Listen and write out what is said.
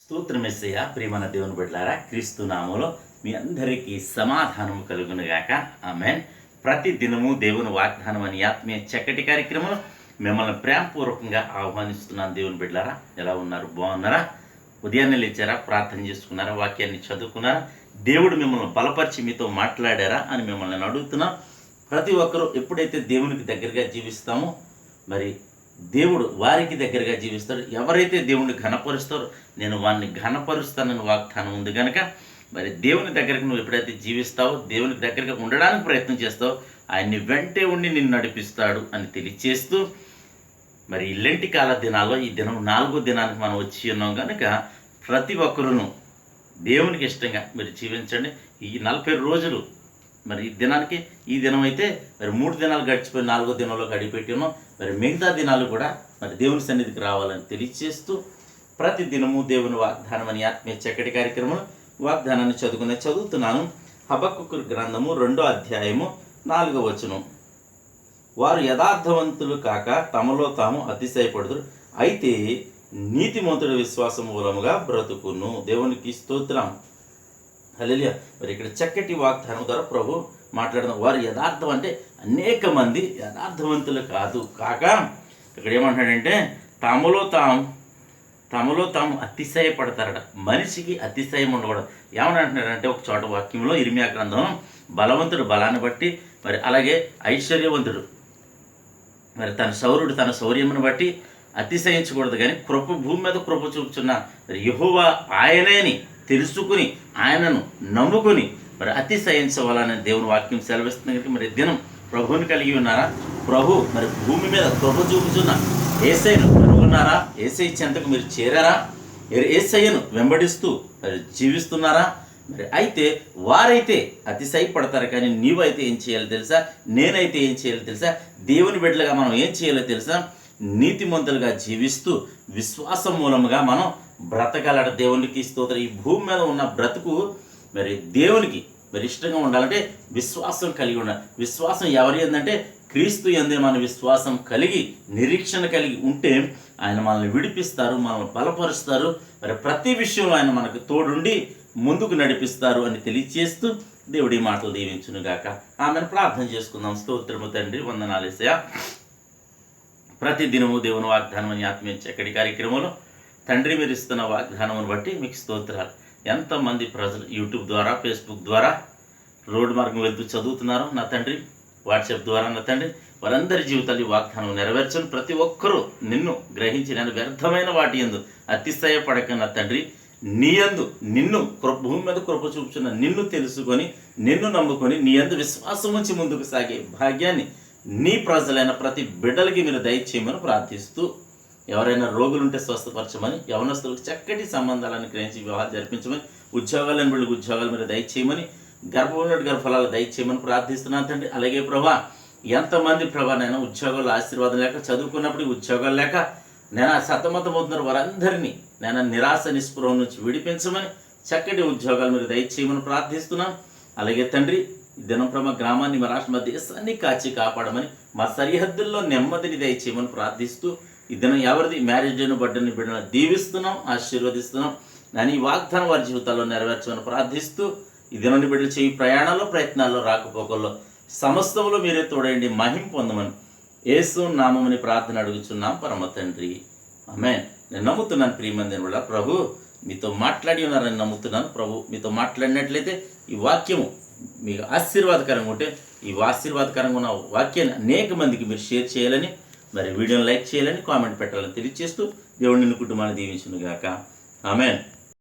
స్తోత్రమెస్సయ్య ప్రియమైన దేవుని బిడ్డలారా, క్రీస్తు నామములో మీ అందరికీ సమాధానము కలుగునుగాక. ఆమేన్. ప్రతి దినము దేవుని వాగ్దానం అని ఆత్మీయ చక్కటి కార్యక్రమం మిమ్మల్ని ప్రేమపూర్వకంగా ఆహ్వానిస్తున్నాను. దేవుని బిడ్డలారా, ఎలా ఉన్నారు? బాగున్నారా? ఉదయాన్నే లేచారా? ప్రార్థన చేసుకున్నారా? వాక్యాన్ని చదువుకున్నారా? దేవుడు మిమ్మల్ని బలపరిచి మీతో మాట్లాడారా అని మిమ్మల్ని అడుగుతున్నా. ప్రతి ఒక్కరూ ఎప్పుడైతే దేవునికి దగ్గరగా జీవిస్తామో మరి దేవుడు వారికి దగ్గరగా జీవిస్తాడు. ఎవరైతే దేవుణ్ణి ఘనపరుస్తారో నేను వాడిని ఘనపరుస్తానని వాగ్దానం ఉంది కనుక మరి దేవుని దగ్గరకు నువ్వు ఎప్పుడైతే జీవిస్తావో, దేవునికి దగ్గరగా ఉండడానికి ప్రయత్నం చేస్తావో, ఆయన్ని వెంటే ఉండి నిన్ను నడిపిస్తాడు అని తెలియచేస్తూ మరి ఇల్లెంటి కాల దినాల్లో ఈ దినం 4వ దినానికి మనం వచ్చి ఉన్నాం కనుక ప్రతి ఒక్కరును దేవునికి ఇష్టంగా మీరు జీవించండి. ఈ 40 రోజులు మరి ఈ దినానికి ఈ దినం అయితే మరి 3 దినాలు గడిచిపోయి 4వ దినంలో గడిపెట్టి ఉన్నాం. మరి మిగతా దినాలు కూడా మరి దేవుని సన్నిధికి రావాలని తెలియచేస్తూ ప్రతి దినము దేవుని వాగ్దానం అని ఆత్మీయ చక్కటి కార్యక్రమం వాగ్దానాన్ని చదువుతున్నాను. హబక్కూకు గ్రంథము 2వ అధ్యాయము 4వ వచనం. వారు యథార్థవంతులు కాక తమలో తాము అతిశయపడుదురు, అయితే నీతిమంతుడి విశ్వాసం మూలముగా బ్రతుకును. దేవునికి స్తోత్రం. హల్లెలూయా. మరి ఇక్కడ చక్కటి వాగ్దానం ద్వారా ప్రభు మాట్లాడదాం. వారు యథార్థం అంటే అనేక మంది యథార్థవంతులు కాక ఇక్కడ ఏమంటాడంటే తమలో తాము అతిశయపడతారట. మనిషికి అతిశయం ఉండకూడదు. ఏమని అంటున్నాడంటే ఒక చోట వాక్యంలో ఇర్మియా గ్రంథం, బలవంతుడు బలాన్ని బట్టి మరి అలాగే ఐశ్వర్యవంతుడు మరి తన శౌర్యమును బట్టి అతిశయించకూడదు, కానీ భూమి మీద కృప చూపుచున్న యెహోవా ఆయనేని తెలుసుకుని ఆయనను నమ్ముకుని మరి అతిశయించవాలని దేవుని వాక్యం సెలవిస్తుంది కనుక మరి దినం ప్రభువుని కలిగి ఉన్నారా? ప్రభు మరి భూమి మీద కృప చూపుచున్న యేసయ్యను కనుగొన్నారా? యేసయ్య చెంతకు మీరు చేరారా? యేసయ్యను వెంబడిస్తూ మరి జీవిస్తున్నారా? మరి అయితే వారైతే అతిశయపడతారు, కానీ నీవైతే ఏం చేయాలో తెలుసా? నేనైతే ఏం చేయాలో తెలుసా? దేవుని బిడ్డలుగా మనం ఏం చేయాలో తెలుసా? నీతిమంతులుగా జీవిస్తూ విశ్వాసం మూలముగా మనం బ్రతకాలట. దేవునికి స్తోత్రం. ఈ భూమి మీద ఉన్న బ్రతుకు మరి దేవునికి మరి ఇష్టంగా ఉండాలంటే విశ్వాసం కలిగి ఉండాలి. విశ్వాసం ఎవరి ఏందంటే క్రీస్తు యందే మన విశ్వాసం కలిగి నిరీక్షణ కలిగి ఉంటే ఆయన మనల్ని విడిపిస్తారు, మనల్ని బలపరుస్తారు. మరి ప్రతి విషయంలో ఆయన మనకు తోడుండి ముందుకు నడిపిస్తారు అని తెలియచేస్తూ దేవుడి మాటలు దీవించునుగాక. ఆమెను ప్రార్థన చేసుకుందాం. స్తోత్రము తండ్రి, వందనాలు యేసయ్యా. ప్రతి దినము దేవుని వాగ్దానం అని ఆత్మీయ చక్కటి కార్యక్రమంలో తండ్రి మీరు ఇస్తున్న వాగ్దానమును బట్టి మీకు స్తోత్రాలు. ఎంతమంది ప్రజలు యూట్యూబ్ ద్వారా, ఫేస్బుక్ ద్వారా రోడ్డు మార్గం వెళ్తూ చదువుతున్నారు నా తండ్రి, వాట్సాప్ ద్వారా నా తండ్రి, వారందరి జీవితాలు ఈ వాగ్దానం నెరవేర్చని ప్రతి ఒక్కరూ నిన్ను గ్రహించి నేను వ్యర్థమైన వాటి యందు అతిశయపడక నా తండ్రి, నీ యందు నిన్ను భూమి మీద కృప చూపుచున్న నిన్ను తెలుసుకొని నిన్ను నమ్ముకొని నీ యందు విశ్వాసం ఉంచి ముందుకు సాగే భాగ్యాన్ని నీ ప్రజలైన ప్రతి బిడ్డలకి మీరు దయచేయమని ప్రార్థిస్తూ, ఎవరైనా రోగులుంటే స్వస్థపరచమని, యవనస్తులకు చక్కటి సంబంధాలను గ్రహించి వివాహాలు జరిపించమని, ఉద్యోగాలను బిడ్డలకు ఉద్యోగాలు మీరు దయచేయమని, గర్భంలో గర్భఫలాలు దయచేయమని ప్రార్థిస్తున్నాను తండ్రి. అలాగే ప్రభా, ఎంతమంది ప్రభా నేను ఉద్యోగాలు ఆశీర్వాదం లేక, చదువుకున్నప్పుడు ఉద్యోగాలు లేక నేను సతమతమవుతున్నారు, వారందరినీ నేను నిరాశ నిస్పృహ నుంచి విడిపించమని, చక్కటి ఉద్యోగాలు మీరు దయచేయమని ప్రార్థిస్తున్నాను. అలాగే తండ్రి, దినం ప్రభా గ్రామాన్ని, మా రాష్ట్ర, మా దేశాన్ని కాచి కాపాడమని, మా సరిహద్దుల్లో నెమ్మదిని దయచేయమని ప్రార్థిస్తూ, ఈ దినం ఎవరిది మ్యారేజ్ అయిన బడ్డని బిడ్డను దీవిస్తున్నాం, ఆశీర్వదిస్తున్నాం. కానీ ఈ వాగ్దానం వారి జీవితాల్లో నెరవేర్చమని ప్రార్థిస్తూ, ఈ దినాన్ని బిడ్డలు చేయి ప్రయాణాల్లో, ప్రయత్నాల్లో, రాకపోకల్లో సమస్తములో మీరే తోడండి, మహిమ పొందమని యేసు నామముని ప్రార్థన అడుగుచున్నాం పరమ తండ్రి. ఆమేన్. నేను నమ్ముతున్నాను ప్రియమంది కూడా ప్రభు మీతో మాట్లాడి ఉన్నారని నమ్ముతున్నాను. ప్రభు మీతో మాట్లాడినట్లయితే ఈ వాక్యము మీకు ఆశీర్వాదకరంగా ఉంటే ఈ ఆశీర్వాదకరంగా ఉన్న వాక్యాన్ని అనేక మందికి మీరు షేర్ చేయాలని, మరి వీడియోని లైక్ చేయాలని, కామెంట్ పెట్టాలని తెలియజేస్తూ దేవుడు నిన్ను కుటుంబాన్ని దీవించునుగాక. ఆమేన్.